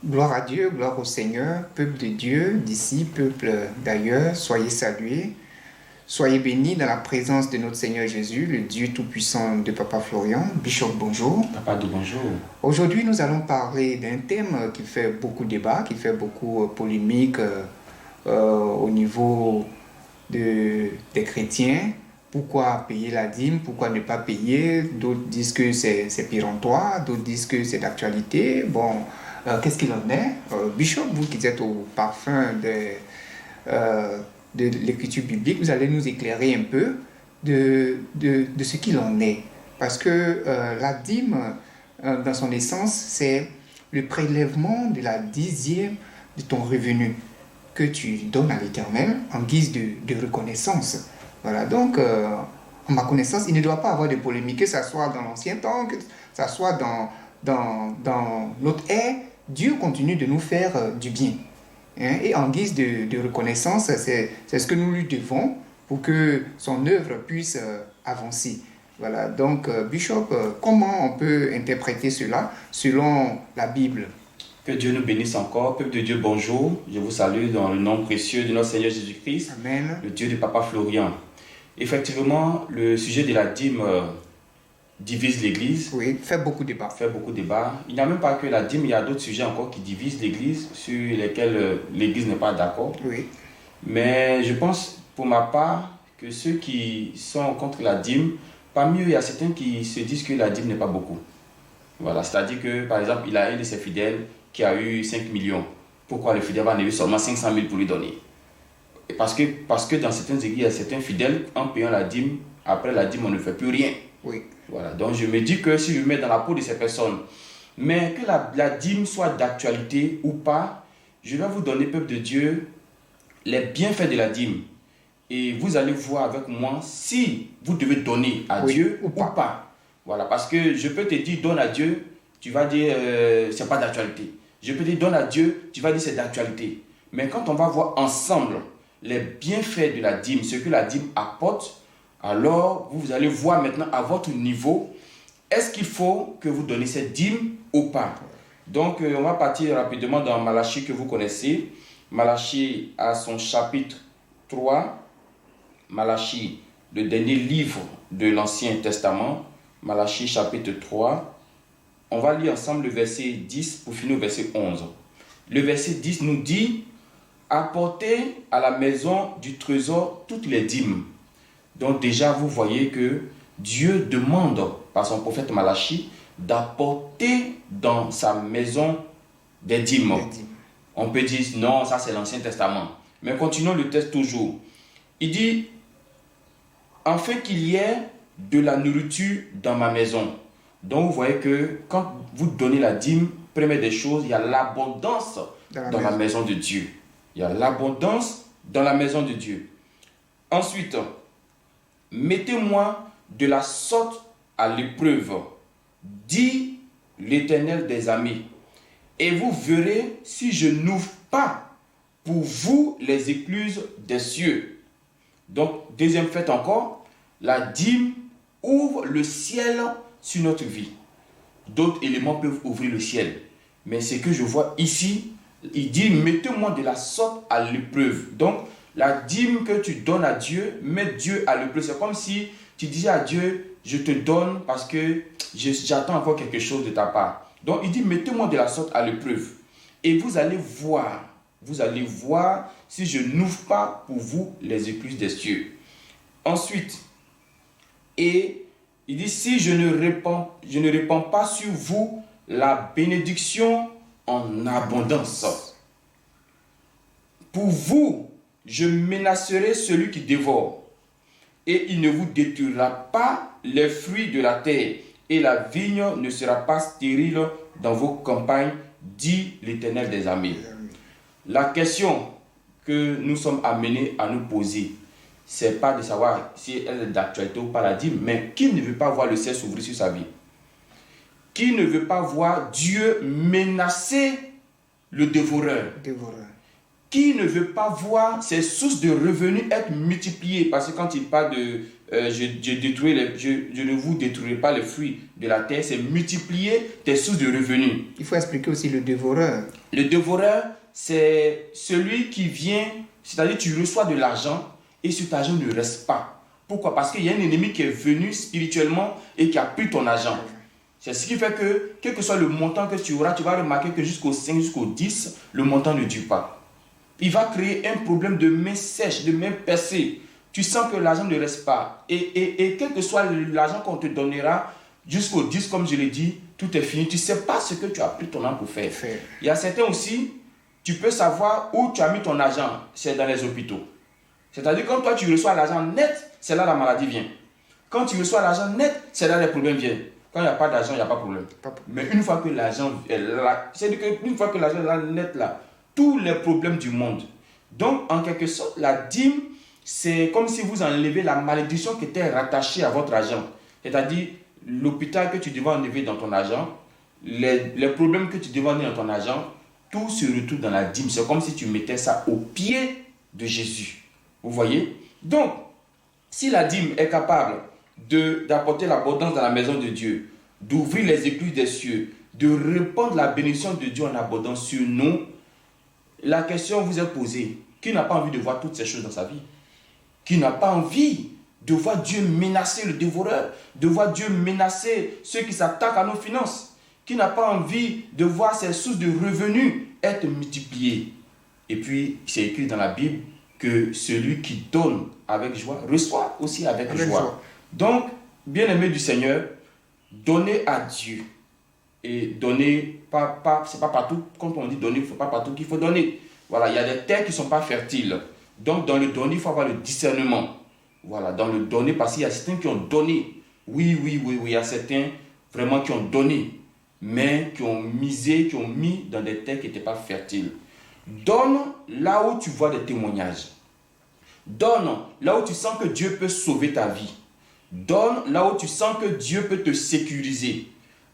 Gloire à Dieu, gloire au Seigneur, peuple de Dieu, d'ici, peuple d'ailleurs, soyez salués, soyez bénis dans la présence de notre Seigneur Jésus, le Dieu Tout-Puissant de Papa Florian. Bishop, bonjour. Papa de bonjour. Aujourd'hui, nous allons parler d'un thème qui fait beaucoup débat, qui fait beaucoup polémique au niveau des chrétiens. Pourquoi payer la dîme? Pourquoi ne pas payer? D'autres disent que c'est péremptoire, d'autres disent que c'est d'actualité. Bon, qu'est-ce qu'il en est? Bishop, vous qui êtes au parfum de l'écriture biblique, vous allez nous éclairer un peu de ce qu'il en est. Parce que la dîme, dans son essence, c'est le prélèvement de la dixième de ton revenu que tu donnes à l'Éternel en guise de reconnaissance. Voilà, donc, en ma connaissance, il ne doit pas avoir de polémique, que ce soit dans l'ancien temps, que ce soit dans notre ère. Dieu continue de nous faire du bien. Hein, et en guise de reconnaissance, c'est ce que nous lui devons pour que son œuvre puisse avancer. Voilà, donc, Bishop, comment on peut interpréter cela selon la Bible? Que Dieu nous bénisse encore. Peuple de Dieu, bonjour. Je vous salue dans le nom précieux de notre Seigneur Jésus-Christ, Amen. le Dieu de Papa Florian. Effectivement, le sujet de la dîme divise l'Église. Oui, fait beaucoup de débat. Fait beaucoup de débat. Il n'y a même pas que la dîme, il y a d'autres sujets encore qui divisent l'Église, sur lesquels l'Église n'est pas d'accord. Oui. Mais je pense, pour ma part, que ceux qui sont contre la dîme, parmi eux, il y a certains qui se disent que la dîme n'est pas beaucoup. Voilà, c'est-à-dire que, par exemple, il a un de ses fidèles qui a eu 5 millions. Pourquoi le fidèle va en avoir seulement 500 000 pour lui donner? Parce que dans certaines églises, il y a certains fidèles, en payant la dîme, après la dîme, on ne fait plus rien. Oui. Voilà, donc je me dis que si je me mets dans la peau de ces personnes, mais que la dîme soit d'actualité ou pas, je vais vous donner, peuple de Dieu, les bienfaits de la dîme. Et vous allez voir avec moi si vous devez donner à Dieu ou pas. Voilà, parce que je peux te dire donne à Dieu, tu vas dire c'est pas d'actualité. Je peux te dire donne à Dieu, tu vas dire c'est d'actualité. Mais quand on va voir ensemble les bienfaits de la dîme, ce que la dîme apporte, alors vous allez voir maintenant à votre niveau, est-ce qu'il faut que vous donnez cette dîme ou pas? Donc on va partir rapidement dans Malachie que vous connaissez. Malachie a son chapitre 3. Malachie, le dernier livre de l'Ancien Testament. Malachie chapitre 3. On va lire ensemble le verset 10 pour finir au verset 11. Le verset 10 nous dit « Apportez à la maison du trésor toutes les dîmes ». Donc déjà, vous voyez que Dieu demande par son prophète Malachie d'apporter dans sa maison des dîmes. On peut dire non, ça c'est l'Ancien Testament. Mais continuons le texte toujours. Il dit « Afin qu'il y ait de la nourriture dans ma maison ». Donc vous voyez que quand vous donnez la dîme, première des choses, il y a l'abondance dans la maison de Dieu. Il y a l'abondance dans la maison de Dieu. Ensuite, mettez-moi de la sorte à l'épreuve, dit l'Éternel des armées, et vous verrez si je n'ouvre pas pour vous les écluses des cieux. Donc, deuxième fait encore, la dîme ouvre le ciel sur notre vie. D'autres éléments peuvent ouvrir le ciel. Mais ce que je vois ici, il dit, mettez-moi de la sorte à l'épreuve. Donc, la dîme que tu donnes à Dieu, mets Dieu à l'épreuve. C'est comme si tu disais à Dieu, je te donne parce que j'attends encore quelque chose de ta part. Donc, il dit, mettez-moi de la sorte à l'épreuve. Et vous allez voir si je n'ouvre pas pour vous les écluses des cieux. Ensuite, et il dit, si je ne répands pas sur vous la bénédiction en abondance. Pour vous, je menacerai celui qui dévore, et il ne vous détruira pas les fruits de la terre, et la vigne ne sera pas stérile dans vos campagnes, dit l'Éternel des armées. La question que nous sommes amenés à nous poser, c'est pas de savoir si elle est d'actualité ou pas la dîme, mais qui ne veut pas voir le ciel s'ouvrir sur sa vie? Qui ne veut pas voir Dieu menacer le dévoreur? qui ne veut pas voir ses sources de revenus être multipliées. Parce que quand il parle de je ne vous détruirai pas les fruits de la terre, c'est multiplier tes sources de revenus. Il faut expliquer aussi le dévoreur. Le dévoreur, c'est celui qui vient, c'est-à-dire tu reçois de l'argent et cet argent ne reste pas. Pourquoi? Parce qu'il y a un ennemi qui est venu spirituellement et qui a pris ton argent. C'est ce qui fait que, quel que soit le montant que tu auras, tu vas remarquer que jusqu'au 5, jusqu'au 10, le montant ne dure pas. Il va créer un problème de main sèche, de main percée. Tu sens que l'argent ne reste pas. Et quel que soit l'argent qu'on te donnera, jusqu'au 10, comme je l'ai dit, tout est fini. Tu ne sais pas ce que tu as pris ton argent pour faire. Il y a certains aussi, tu peux savoir où tu as mis ton argent. C'est dans les hôpitaux. C'est-à-dire quand toi tu reçois l'argent net, c'est là la maladie vient. Quand tu reçois l'argent net, c'est là les problèmes viennent. Quand il n'y a pas d'argent, il n'y a pas de problème. Mais une fois que l'argent est là, c'est-à-dire qu'une fois que l'argent est là, net là, tous les problèmes du monde. Donc, en quelque sorte, la dîme, c'est comme si vous enlevez la malédiction qui était rattachée à votre argent. C'est-à-dire, l'hôpital que tu devais enlever dans ton argent, les problèmes que tu devais enlever dans ton argent, tout se retrouve dans la dîme. C'est comme si tu mettais ça au pied de Jésus. Vous voyez? Donc, si la dîme est capable d'apporter l'abondance dans la maison de Dieu, d'ouvrir les écluses des cieux, de répandre la bénédiction de Dieu en abondance sur nous, la question vous est posée. Qui n'a pas envie de voir toutes ces choses dans sa vie? Qui n'a pas envie de voir Dieu menacer le dévoreur, de voir Dieu menacer ceux qui s'attaquent à nos finances? Qui n'a pas envie de voir ses sources de revenus être multipliées? Et puis, c'est écrit dans la Bible que celui qui donne avec joie reçoit aussi avec joie. Donc, bien-aimés du Seigneur, donnez à Dieu. Et donner, c'est pas partout, quand on dit donner, il ne faut pas partout qu'il faut donner. Voilà, il y a des terres qui ne sont pas fertiles. Donc, dans le donner, il faut avoir le discernement. Voilà, dans le donner, parce qu'il y a certains qui ont donné. Oui, il y a certains vraiment qui ont donné, mais qui ont misé, qui ont mis dans des terres qui n'étaient pas fertiles. Donne là où tu vois des témoignages. Donne là où tu sens que Dieu peut sauver ta vie. Donne là où tu sens que Dieu peut te sécuriser.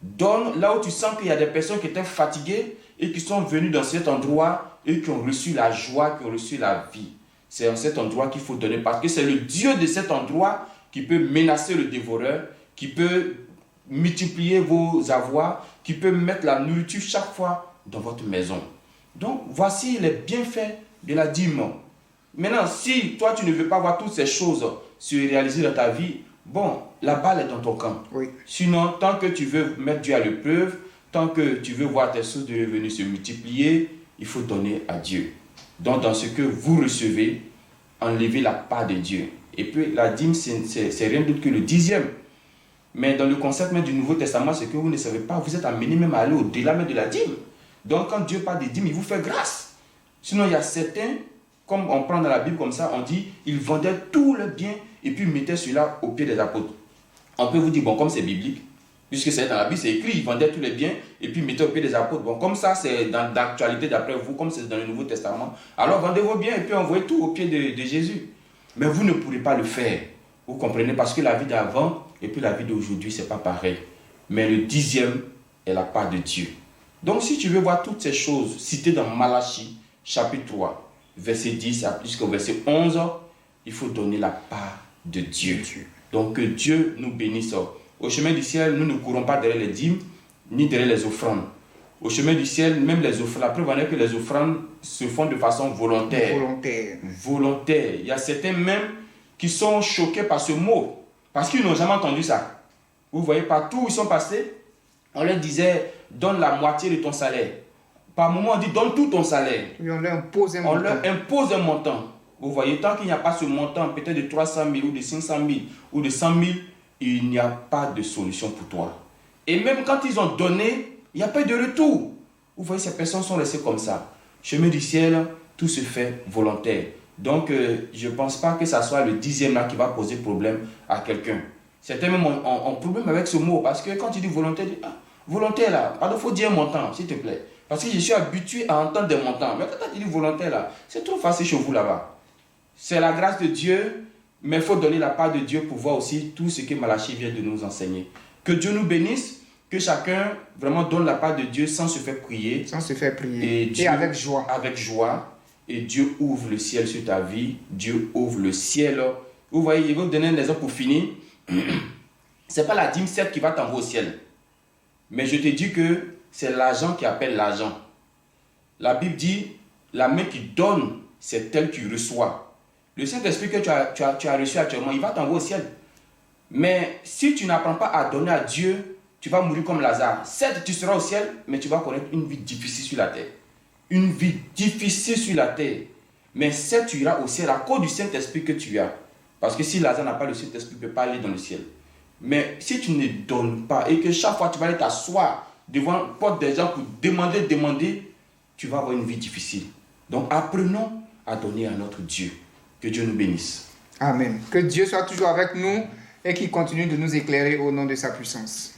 Donne là où tu sens qu'il y a des personnes qui étaient fatiguées et qui sont venues dans cet endroit et qui ont reçu la joie, qui ont reçu la vie. C'est dans cet endroit qu'il faut donner parce que c'est le Dieu de cet endroit qui peut menacer le dévoreur, qui peut multiplier vos avoirs, qui peut mettre la nourriture chaque fois dans votre maison. Donc, voici les bienfaits de la dîme. Maintenant, si toi, tu ne veux pas voir toutes ces choses se réaliser dans ta vie, bon, la balle est dans ton camp. Oui. Sinon, tant que tu veux mettre Dieu à l'épreuve, tant que tu veux voir tes sources de revenus se multiplier, il faut donner à Dieu. Donc, dans ce que vous recevez, enlevez la part de Dieu. Et puis, la dîme, c'est rien d'autre que le 10e. Mais dans le concept même du Nouveau Testament, c'est que vous ne savez pas, vous êtes amené même à aller au-delà même de la dîme. Donc, quand Dieu parle de dîme, il vous fait grâce. Sinon, il y a certains, comme on prend dans la Bible comme ça, on dit, ils vendaient tout le bien et puis mettaient cela au pied des apôtres. On peut vous dire, bon, comme c'est biblique, puisque c'est dans la Bible, c'est écrit, ils vendaient tous les biens et puis mettaient au pied des apôtres. Bon, comme ça, c'est dans l'actualité d'après vous, comme c'est dans le Nouveau Testament. Alors, vendez vos biens et puis envoyez tout au pied de Jésus. Mais vous ne pourrez pas le faire. Vous comprenez? Parce que la vie d'avant et puis la vie d'aujourd'hui, ce n'est pas pareil. Mais le 10e est la part de Dieu. Donc, si tu veux voir toutes ces choses citées dans Malachie, chapitre 3, verset 10 jusqu'au verset 11, il faut donner la part de Dieu. Donc, que Dieu nous bénisse. Au chemin du ciel, nous ne courons pas derrière les dîmes, ni derrière les offrandes. Au chemin du ciel, même les offrandes, la preuve en est que les offrandes se font de façon volontaire. Volontaire. Il y a certains même qui sont choqués par ce mot, parce qu'ils n'ont jamais entendu ça. Vous voyez, partout où ils sont passés, on leur disait, donne la moitié de ton salaire. Par moment, on dit, donne tout ton salaire. Et on leur impose un montant. On leur impose un montant. Vous voyez, tant qu'il n'y a pas ce montant, peut-être de 300 000 ou de 500 000 ou de 100 000, il n'y a pas de solution pour toi. Et même quand ils ont donné, il n'y a pas de retour. Vous voyez, ces personnes sont restées comme ça. Chemin du ciel, tout se fait volontaire. Donc, je ne pense pas que ce soit le 10e là qui va poser problème à quelqu'un. Certains même ont problème avec ce mot, parce que quand tu dis volontaire, tu dis, ah, volontaire là, alors il faut dire un montant, s'il te plaît. Parce que je suis habitué à entendre des montants. Mais quand tu dis volontaire là, c'est trop facile chez vous là-bas. C'est la grâce de Dieu, mais il faut donner la part de Dieu pour voir aussi tout ce que Malachie vient de nous enseigner. Que Dieu nous bénisse, que chacun vraiment donne la part de Dieu sans se faire prier. Sans se faire prier. Et Dieu, avec joie. Avec joie. et Dieu ouvre le ciel sur ta vie, Dieu ouvre le ciel. Vous voyez, je vais vous donner un exemple pour finir. Ce n'est pas la dîme 7 qui va t'envoyer au ciel. Mais je te dis que c'est l'argent qui appelle l'argent. La Bible dit, la main qui donne, c'est elle qui reçoit. Le Saint-Esprit que tu as reçu actuellement, il va t'envoyer au ciel. Mais si tu n'apprends pas à donner à Dieu, tu vas mourir comme Lazare. Certes, tu seras au ciel, mais tu vas connaître une vie difficile sur la terre. Une vie difficile sur la terre. Mais certes, tu iras au ciel à cause du Saint-Esprit que tu as. Parce que si Lazare n'a pas le Saint-Esprit, il ne peut pas aller dans le ciel. Mais si tu ne donnes pas et que chaque fois tu vas aller t'asseoir devant la porte des gens pour demander, tu vas avoir une vie difficile. Donc apprenons à donner à notre Dieu. Que Dieu nous bénisse. Amen. Que Dieu soit toujours avec nous et qu'il continue de nous éclairer au nom de sa puissance.